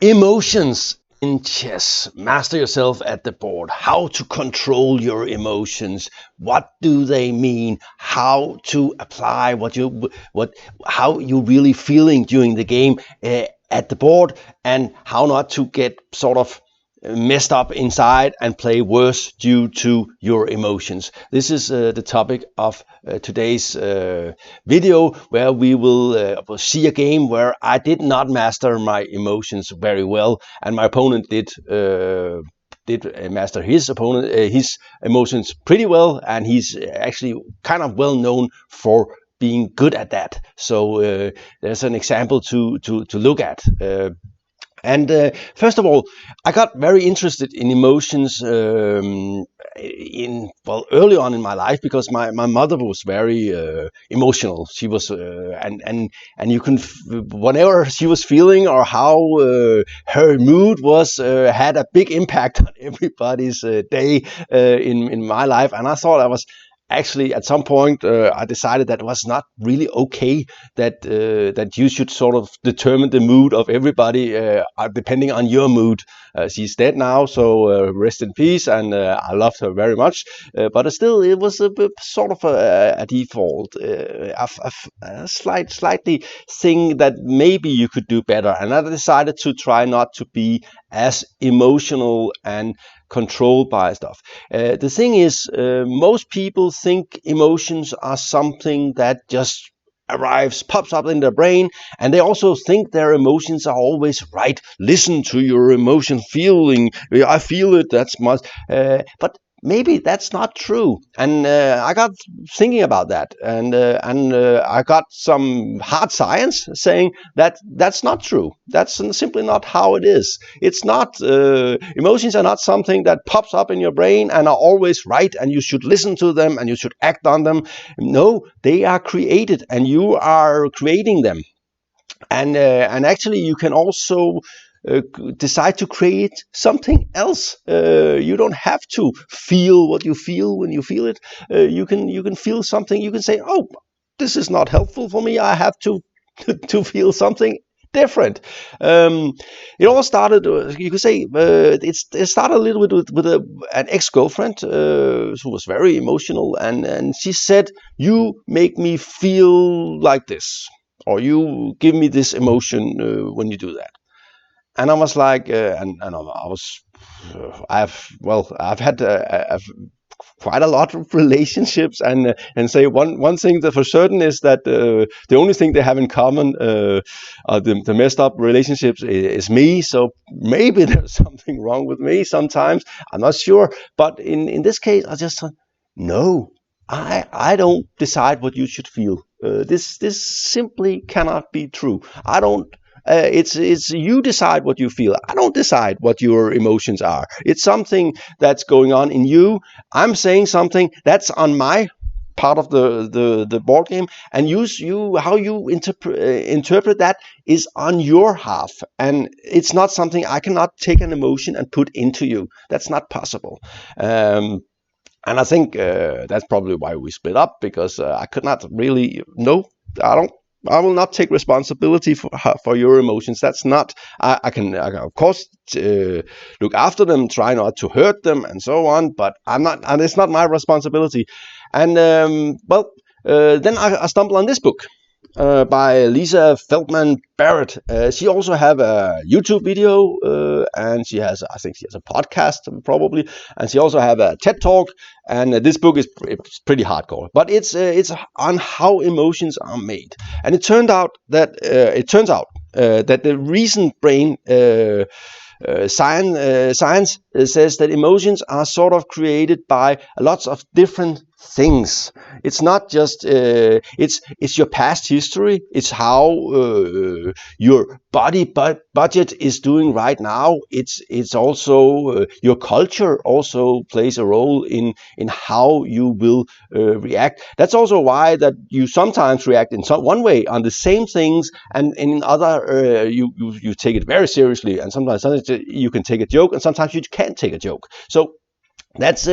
Emotions in chess. Master yourself at the board. How to control your emotions. What do they mean? How to apply how you really feeling during the game at the board, and how not to get sort of messed up inside and play worse due to your emotions. This is the topic of today's video, where we will see a game where I did not master my emotions very well, and my opponent did master his emotions pretty well, and he's actually kind of well known for being good at that. So there's an example to look at. First of all, I got very interested in emotions early on in my life, because my mother was very emotional. She was and you can whatever she was feeling or how her mood was had a big impact on everybody's day in my life. And I thought I was actually, at some point, I decided that it was not really okay that you should sort of determine the mood of everybody depending on your mood. She's dead now, so rest in peace, and I loved her very much. But still, it was a bit, sort of a default, a slightly thing that maybe you could do better. And I decided to try not to be as emotional and controlled by stuff. The thing is, most people think emotions are something that just pops up in their brain, and they also think their emotions are always right. Listen to your emotion, feeling. I feel it. That's much. But maybe that's not true. And I got thinking about that, and I got some hard science saying that that's not true. That's simply not how it is. It's not. Emotions are not something that pops up in your brain and are always right, and you should listen to them and you should act on them. No, they are created, and you are creating them. And actually, you can also decide to create something else. You don't have to feel what you feel when you feel it. You can feel something. You can say, "Oh, this is not helpful for me. I have to to feel something different." It all started. You could say it started a little bit with an ex-girlfriend who was very emotional, and she said, "You make me feel like this, or you give me this emotion when you do that." And I was like, I've had quite a lot of relationships, and say one thing that for certain is that the only thing they have in common, the messed up relationships, is me. So maybe there's something wrong with me sometimes. I'm not sure, but in this case, I just thought, no, I don't decide what you should feel. This simply cannot be true. I don't. It's you decide what you feel. I don't decide what your emotions are. It's something that's going on in you. I'm saying something that's on my part of the board game, and how you interpret that is on your half, and it's not something. I cannot take an emotion and put into you. That's not possible. And I think that's probably why we split up, because I could not really. No, I don't. I will not take responsibility for your emotions. That's not. I can of course look after them, try not to hurt them, and so on. But I'm not, and it's not my responsibility. And then I stumbled on this book by Lisa Feldman Barrett. She also have a YouTube video, and I think she has a podcast probably, and she also have a TED talk. And this book is pretty hardcore, but it's on how emotions are made. And it turns out that the recent brain science says that emotions are sort of created by lots of different things. It's not just it's your past history. It's how your body budget is doing right now. It's also your culture also plays a role in how you will react. That's also why that you sometimes react in one way on the same things, and in other you take it very seriously, and sometimes you can take a joke, and sometimes you can't take a joke. So that's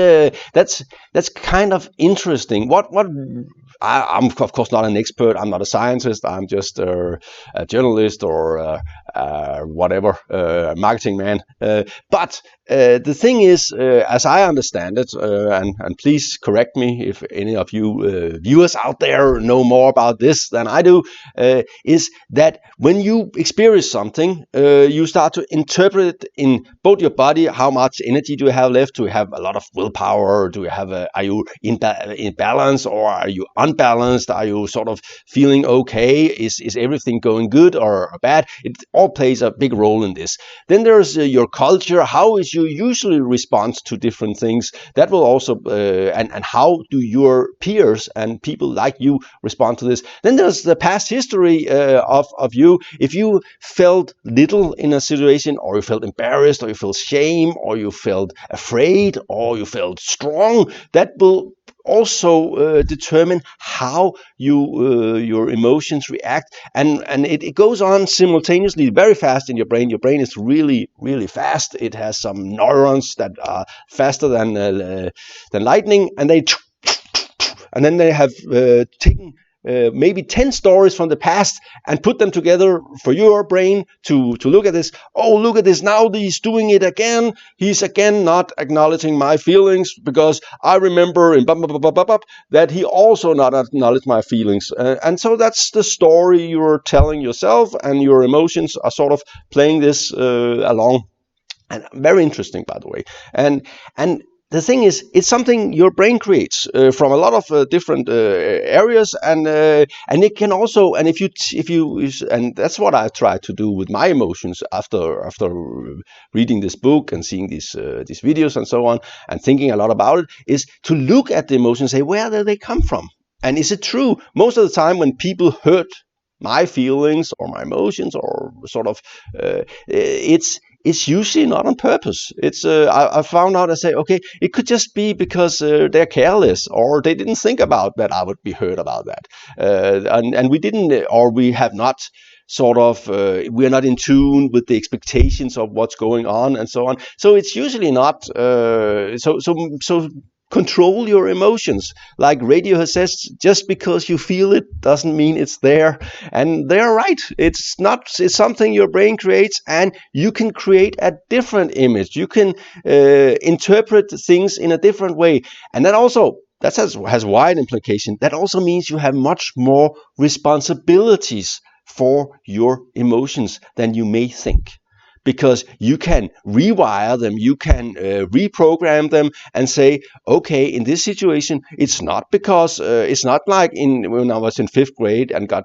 kind of interesting. What I'm of course not an expert. I'm not a scientist. I'm just a journalist or whatever, marketing man. But the thing is, as I understand it, and please correct me if any of you viewers out there know more about this than I do, is that when you experience something, you start to interpret it in both your body. How much energy do you have left? Do you have a lot of willpower? Do you have are you in balance, or are you unbalanced? Are you sort of feeling okay? Is everything going good or bad? It all plays a big role in this. Then there's your culture. How is you usually respond to different things? That will also and how do your peers and people like you respond to this? Then there's the past history of you. If you felt little in a situation, or you felt embarrassed, or you felt shame, or you felt afraid, or you felt strong, that will also determine how your emotions react, and it goes on simultaneously very fast in your brain. Your brain is really fast. It has some neurons that are faster than lightning, and then they have taken maybe 10 stories from the past and put them together for your brain to look at this. Oh, look at this. Now he's doing it again. He's again not acknowledging my feelings, because I remember in that he also not acknowledged my feelings. And so that's the story you're telling yourself, and your emotions are sort of playing this along. And very interesting, by the way. And the thing is, it's something your brain creates from a lot of different areas, and it can also, and and that's what I try to do with my emotions after reading this book and seeing these videos and so on, and thinking a lot about it, is to look at the emotions and say, where do they come from, and is it true? Most of the time, when people hurt my feelings or my emotions, or sort of, it's usually not on purpose. It's I found out, I say, okay, it could just be because they're careless, or they didn't think about that I would be hurt about that, and we didn't, or we have not sort of, we're not in tune with the expectations of what's going on, and so on. So it's usually not so control your emotions. Like Radiohead says, just because you feel it doesn't mean it's there. And they're right. It's not. It's something your brain creates, and you can create a different image. You can interpret things in a different way, and that has wide implication. That also means you have much more responsibilities for your emotions than you may think, because you can rewire them, you can reprogram them, and say, okay, in this situation, it's not because it's not like when I was in 5th grade and got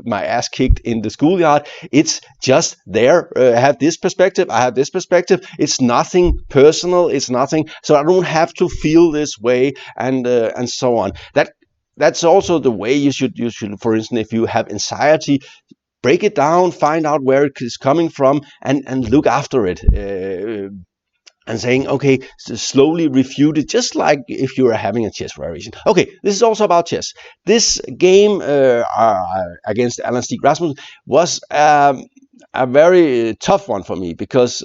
my ass kicked in the schoolyard. It's just there. I have this perspective. I have this perspective. It's nothing personal. It's nothing. So I don't have to feel this way, and so on. That's also the way you should, for instance, if you have anxiety, break it down, find out where it is coming from, and look after it. And saying, okay, slowly refute it, just like if you are having a chess variation. Okay, this is also about chess. This game against Alan Stieg Rasmussen was a very tough one for me, because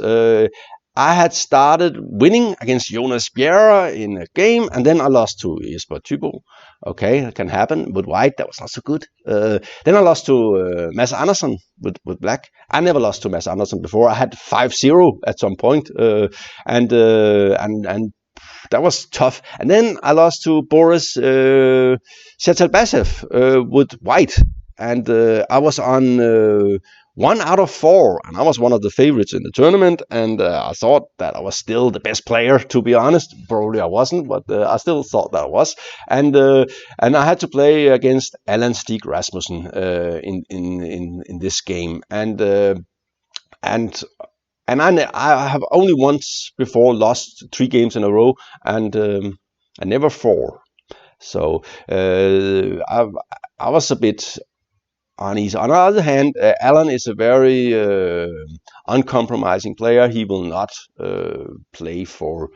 I had started winning against Jonas Bjerre in a game, and then I lost to Jesper Thybo. Okay, it can happen. With white, that was not so good. Then I lost to Mads Andersen with black. I never lost to Mads Andersen before. I had 5-0 at some point, and that was tough. And then I lost to Boris Shatalbasev with white, and I was on 1 out of 4, and I was one of the favorites in the tournament, and I thought that I was still the best player, to be honest. Probably I wasn't, but I still thought that I was. And I had to play against Alan Stieg Rasmussen in this game, and I have only once before lost 3 games in a row, and never 4. So I was a bit uneasy. On the other hand, Alan is a very uncompromising player. He will not play for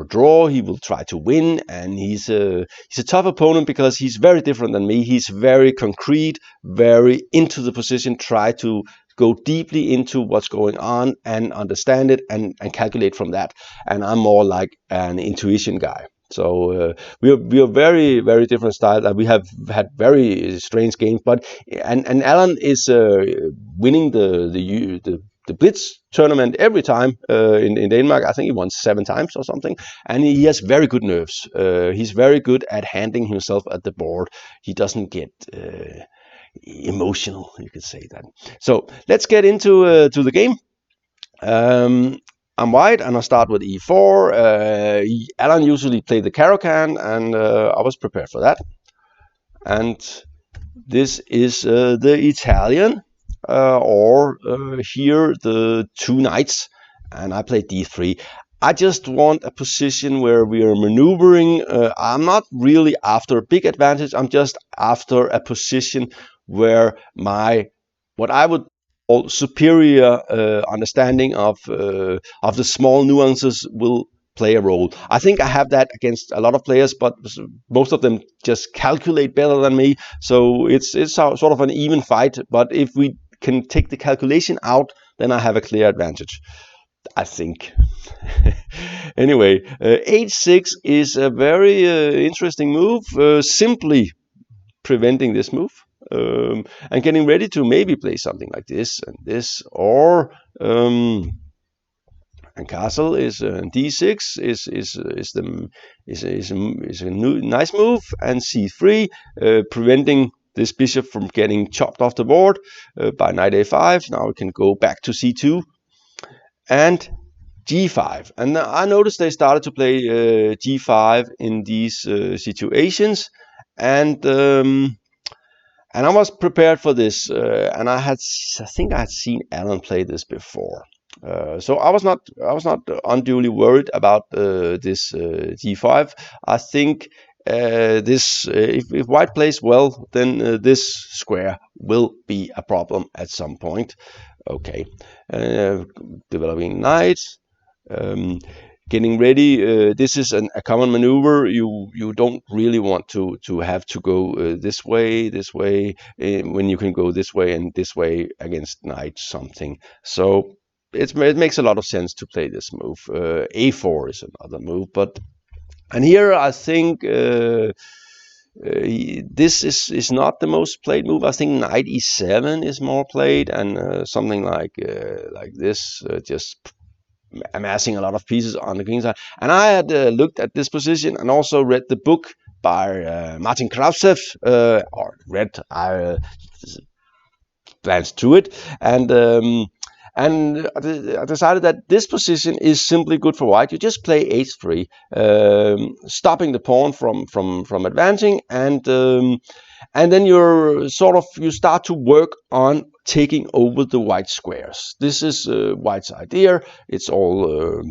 draw. He will try to win, and he's a tough opponent because he's very different than me. He's very concrete, very into the position, try to go deeply into what's going on and understand it and calculate from that. And I'm more like an intuition guy. So we are very very different styles. We have had very strange games, but and Alan is winning the Blitz tournament every time in Denmark. I think he won 7 times or something, and he has very good nerves. He's very good at handling himself at the board. He doesn't get emotional, you could say that. So let's get into to the game. I'm white, and I start with e4. Alan usually played the Caro-Can, and I was prepared for that. And this is the Italian, or here the 2 knights, and I played d3. I just want a position where we are maneuvering. I'm not really after a big advantage. I'm just after a position where what I would call superior understanding of the small nuances will play a role. I think I have that against a lot of players, but most of them just calculate better than me. So it's sort of an even fight. But if we can take the calculation out, then I have a clear advantage, I think. Anyway, h6 is a very interesting move, simply preventing this move, and getting ready to maybe play something like this and this, or and castle is d6 is a nice move, and c3, preventing this bishop from getting chopped off the board by knight a5. Now we can go back to c2 and g5. And I noticed they started to play g5 in these situations, and I was prepared for this, and I think I had seen Alan play this before. So I was not unduly worried about this g5. I think if white plays well, then this square will be a problem at some point. Okay, developing knight, getting ready. This is a common maneuver. You don't really want to have to go this way, when you can go this way and this way against knight something. So it makes a lot of sense to play this move. a4 is another move, and here I think this is not the most played move. I think knight e7 is more played, and something like this, just amassing a lot of pieces on the king side. And I had looked at this position and also read the book by Martin Kravtsev, or read, I glanced through it, and I decided that this position is simply good for white. You just play h3, stopping the pawn from advancing, and then you start to work on taking over the white squares. This is white's idea. It's all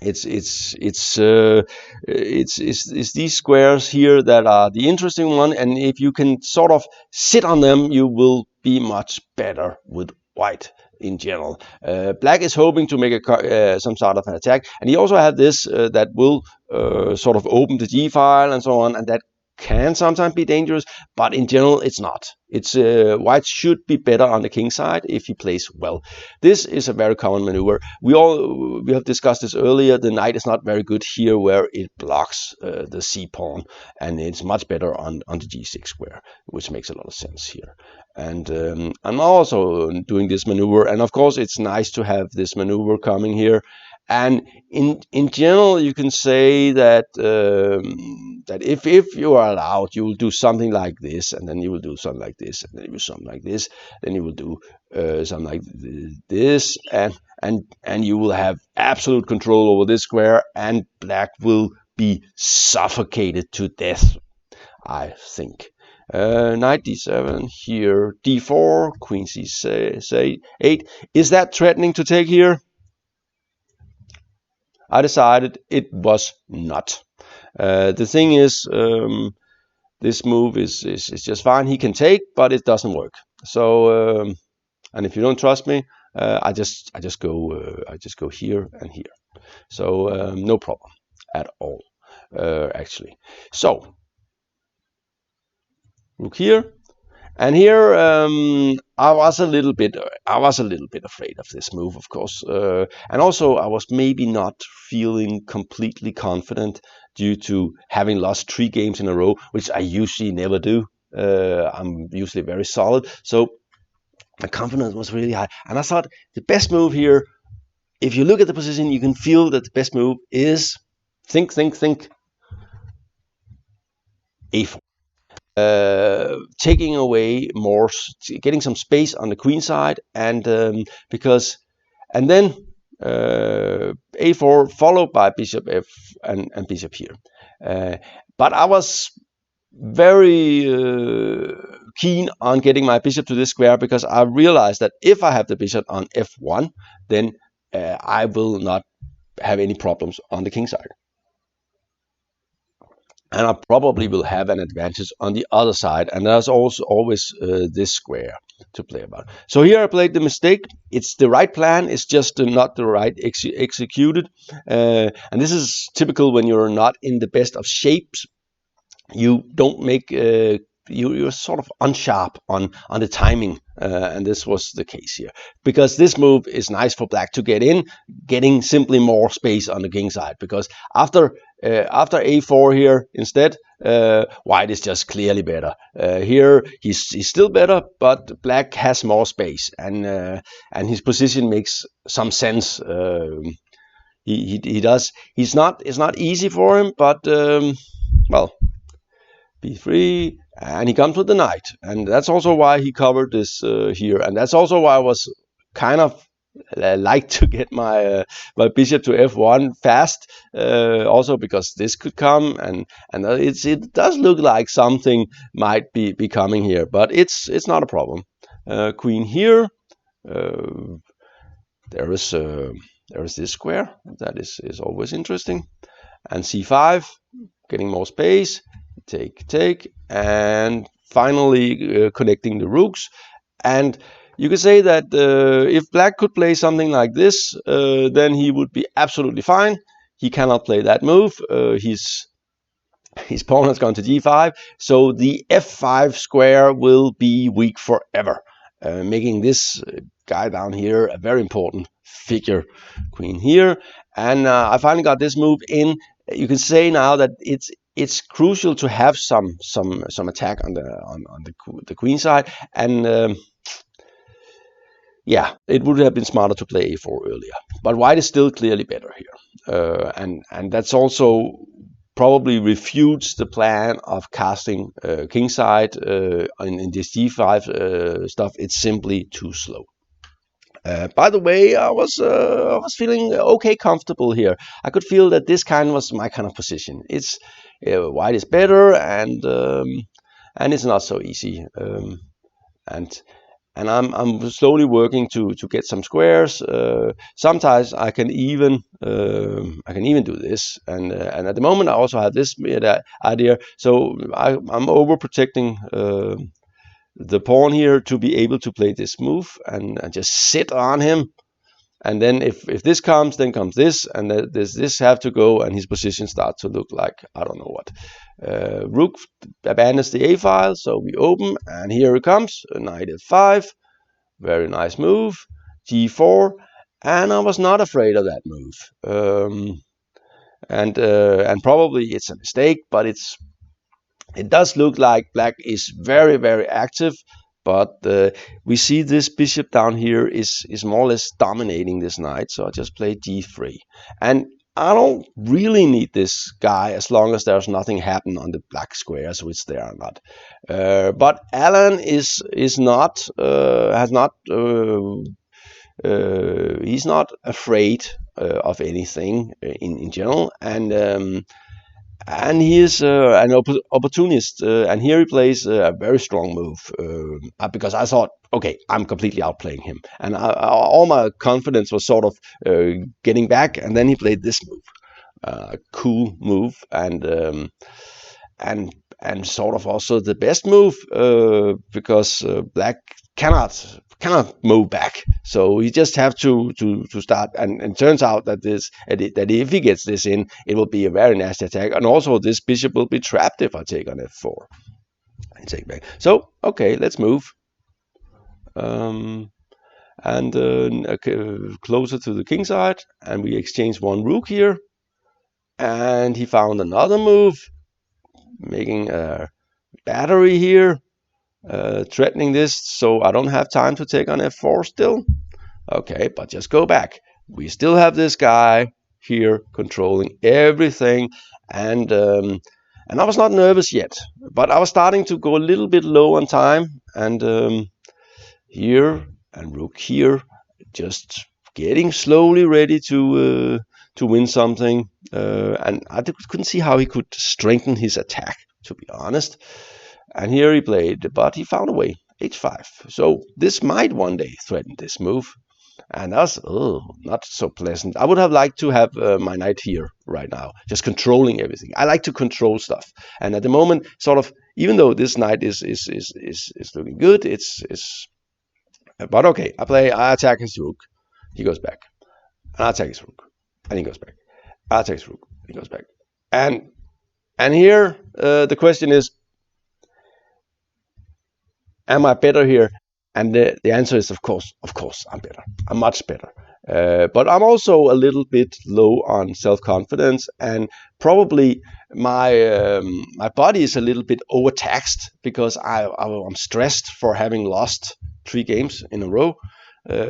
it's these squares here that are the interesting one, and if you can sort of sit on them, you will be much better with white in general. Black is hoping to make some sort of an attack, and he also have this that will sort of open the g file and so on, and that can sometimes be dangerous, but in general it's not. It's white should be better on the king side if he plays well. This is a very common maneuver. We have discussed this earlier. The knight is not very good here where it blocks the c pawn, and it's much better on the g6 square, which makes a lot of sense here. And I'm also doing this maneuver, and of course it's nice to have this maneuver coming here. And in general, you can say that that if you are allowed, you will do something like this, and then you will do something like this, and then you will do something like this, then you will do something like this, and you will have absolute control over this square, and black will be suffocated to death, I think. Knight d7 here, d4, queen c8. Is that threatening to take here? I decided it was not. The thing is, this move is just fine. He can take, but it doesn't work. So, and if you don't trust me, I just go here and here. So no problem at all, actually. So rook here, And here I was a little bit afraid of this move, of course, and also I was maybe not feeling completely confident due to having lost 3 games in a row, which I usually never do. I'm usually very solid, so my confidence was really high, and I thought the best move here, if you look at the position, you can feel that the best move is think a4. Taking away more, getting some space on the queen side, and because, and then a4 followed by bishop f and bishop here. But I was very keen on getting my bishop to this square because I realized that if I have the bishop on f1, then I will not have any problems on the king side. And I probably will have an advantage on the other side. And there's also always this square to play about. So here I played the mistake. It's the right plan. It's just not the right executed. And this is typical when you're not in the best of shapes. You don't make you're sort of unsharp on the timing, and this was the case here because this move is nice for black to get in, getting simply more space on the king side. Because after a4 here instead, white is just clearly better. Here he's still better, but black has more space, and his position makes some sense. He does. It's not easy for him, but well, b3, and he comes with the knight, and that's also why he covered this here, and that's also why I was kind of like to get my my bishop to f1 fast, also because this could come, and it does look like something might be coming here, but it's not a problem. Queen here, there is this square that is always interesting, and c5, getting more space. Take, and finally connecting the rooks. And you could say that if black could play something like this, then he would be absolutely fine. He cannot play that move. His pawn has gone to g5, so the f5 square will be weak forever, making this guy down here a very important figure. Queen here, and I finally got this move in. You can say now that it's crucial to have some attack on the queen side, and yeah, it would have been smarter to play a4 earlier. But white is still clearly better here, and that's also probably refutes the plan of casting king side in this g5 stuff. It's simply too slow. By the way, I was feeling okay comfortable here. I could feel that this kind was my kind of position. It's white is better, and it's not so easy. And I'm slowly working to get some squares. Sometimes I can even do this, and at the moment I also have this idea. So I'm overprotecting the pawn here to be able to play this move and just sit on him. And then if this comes, then comes this, and this have to go, and his position starts to look like I don't know what. Rook abandons the a file, so we open, and here it comes, knight f5, very nice move, g4, and I was not afraid of that move. And probably it's a mistake, but it does look like black is very, very active, but we see this bishop down here is more or less dominating this knight, so I just play d3. And I don't really need this guy as long as there's nothing happen on the black squares, which there are not. But Alan is not has not he's not afraid of anything in general, and he is an opportunist, and here he plays a very strong move, because I thought, okay, I'm completely outplaying him, and all my confidence was sort of getting back, and then he played this move, cool move, and sort of also the best move, because black cannot move back, so he just have to start, and it turns out that that if he gets this in, it will be a very nasty attack, and also this bishop will be trapped if I take on f4. take back. So okay, let's move. And closer to the king side, and we exchange one rook here, and he found another move, making a battery here, threatening this, so I don't have time to take on f4 still. Okay, but just go back. We still have this guy here controlling everything, and I was not nervous yet, but I was starting to go a little bit low on time, and here and rook here, just getting slowly ready to win something, and I couldn't see how he could strengthen his attack, to be honest. And here he played, but he found a way, h5. So this might one day threaten this move, and that's not so pleasant. I would have liked to have my knight here right now, just controlling everything. I like to control stuff, and at the moment, sort of, even though this knight is looking good, it's. But okay, I attack his rook, he goes back, and I attack his rook, and he goes back. I attack his rook, he goes back, and here the question is, am I better here? And the answer is, of course, I'm better. I'm much better. But I'm also a little bit low on self-confidence, and probably my body is a little bit overtaxed because I'm stressed for having lost 3 games in a row.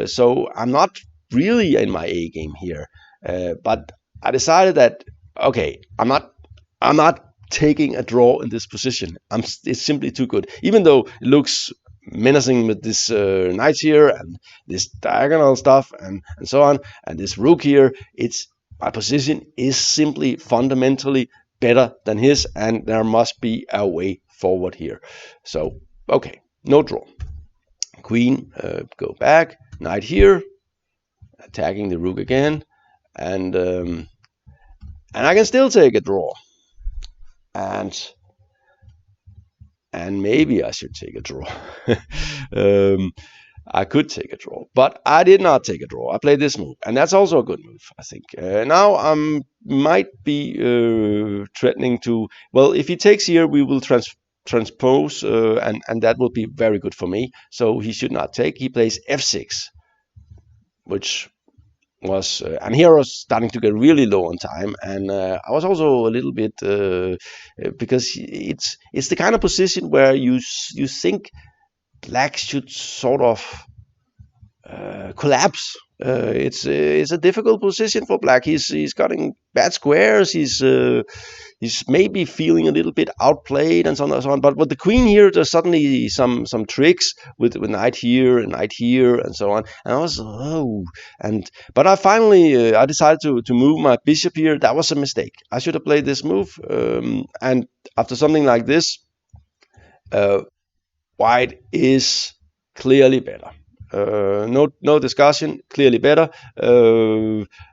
So I'm not really in my A game here. But I decided that okay, I'm not taking a draw in this position. It's simply too good, even though it looks menacing with this knight here and this diagonal stuff and so on, and this rook here. My position is simply fundamentally better than his, and there must be a way forward here. So okay, no draw. Queen, go back, knight here, attacking the rook again, and I can still take a draw, and maybe I should take a draw. I could take a draw, but I did not take a draw. I played this move, and that's also a good move, I think. Now I might be threatening to. Well, if he takes here, we will transpose, and that will be very good for me. So he should not take. He plays f6, which was, and here I was starting to get really low on time, and I was also a little bit because it's the kind of position where you think black should sort of collapse. It's a difficult position for black. He's getting bad squares. He's maybe feeling a little bit outplayed and so on and so on. But with the queen here, there's suddenly some tricks with knight here and so on. And I was but I finally I decided to move my bishop here. That was a mistake. I should have played this move. And after something like this, white is clearly better. No discussion. Clearly better.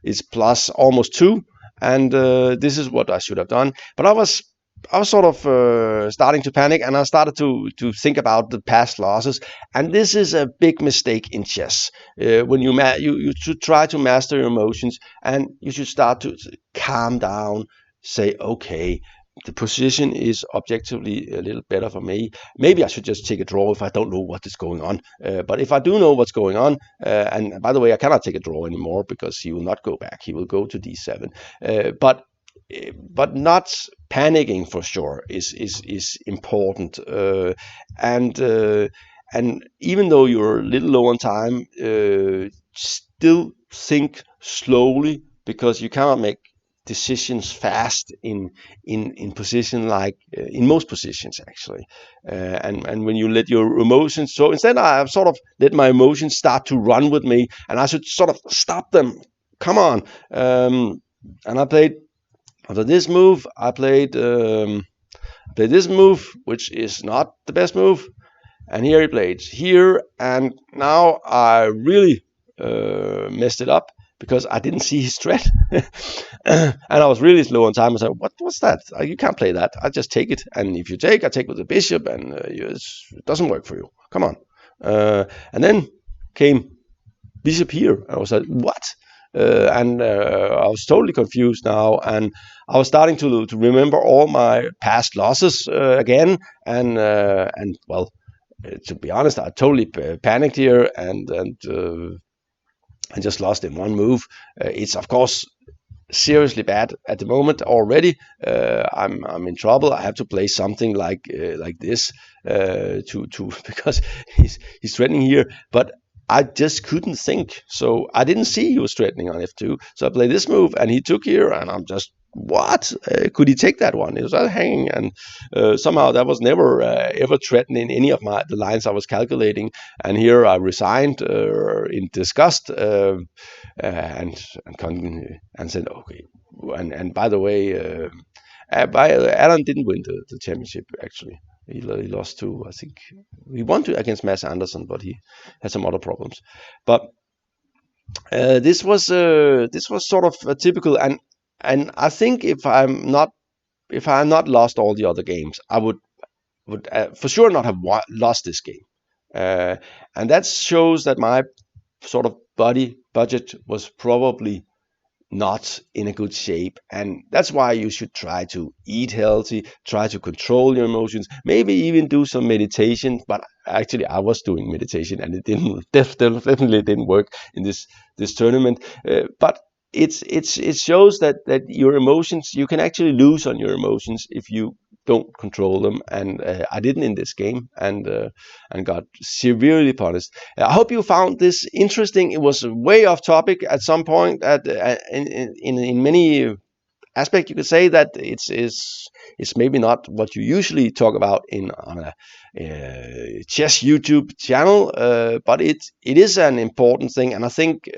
It's plus almost 2. And this is what I should have done. But I was sort of starting to panic, and I started to think about the past losses. And this is a big mistake in chess. When you should try to master your emotions, and you should start to calm down. Say, okay, the position is objectively a little better for me. Maybe I should just take a draw if I don't know what is going on. But if I do know what's going on, and by the way, I cannot take a draw anymore because he will not go back. He will go to d7. But not panicking for sure is important. And even though you're a little low on time, still think slowly, because you cannot make decisions fast in position, like in most positions actually, and when you let your emotions, so instead I sort of let my emotions start to run with me, and I should sort of stop them. Come on. And I played, after this move, I played this move, which is not the best move, and here he played here, and now I really messed it up, because I didn't see his threat. And I was really slow on time. I said, what's that? You can't play that. I just take it. And if you take, I take with the bishop, and it doesn't work for you. Come on. And then came bishop here. I was like, what? and I was totally confused now, and I was starting to remember all my past losses again, and well, to be honest, I totally panicked here, and just lost in one move. It's of course seriously bad at the moment already. I'm in trouble. I have to play something like this to because he's threatening here, but I just couldn't think. So I didn't see he was threatening on f2. So I played this move, and he took here, and I'm just what? Could he take that one? It was hanging, and somehow that was never ever threatening any of the lines I was calculating. And here I resigned in disgust. And and said okay. And by the way, Alan didn't win the championship actually. He lost to, I think he won against Mads Andersen, but he had some other problems. But this was sort of a typical, and I think if I had not lost all the other games, I would for sure not have lost this game. And that shows that my sort of budget was probably not in a good shape, and that's why you should try to eat healthy, try to control your emotions, maybe even do some meditation. But actually I was doing meditation, and it didn't definitely didn't work in this tournament. But it shows that your emotions, you can actually lose on your emotions if you don't control them, and I didn't in this game, and got severely punished. I hope you found this interesting. It was way off topic at some point. In many aspect, you could say that it's maybe not what you usually talk about on a chess YouTube channel, but it is an important thing, and I think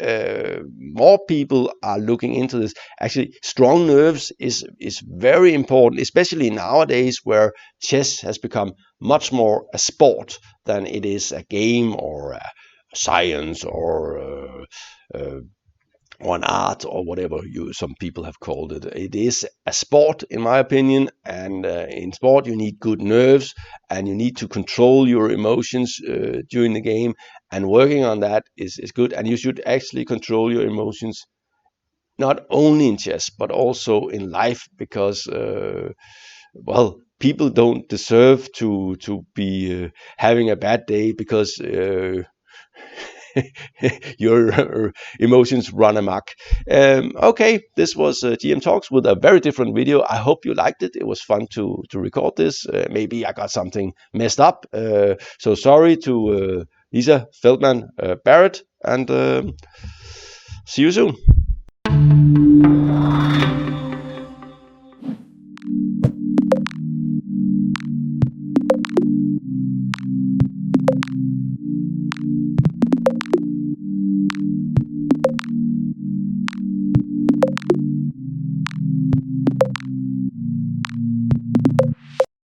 more people are looking into this. Actually, strong nerves is very important, especially nowadays where chess has become much more a sport than it is a game or a science or an art or whatever some people have called it. It is a sport, in my opinion, and in sport you need good nerves, and you need to control your emotions during the game, and working on that is good. And you should actually control your emotions not only in chess but also in life, because well, people don't deserve to be having a bad day because your emotions run amok. Okay, this was GM Talks with a very different video. I hope you liked it. It was fun to record this. Maybe I got something messed up. So sorry to Lisa Feldman Barrett, and see you soon.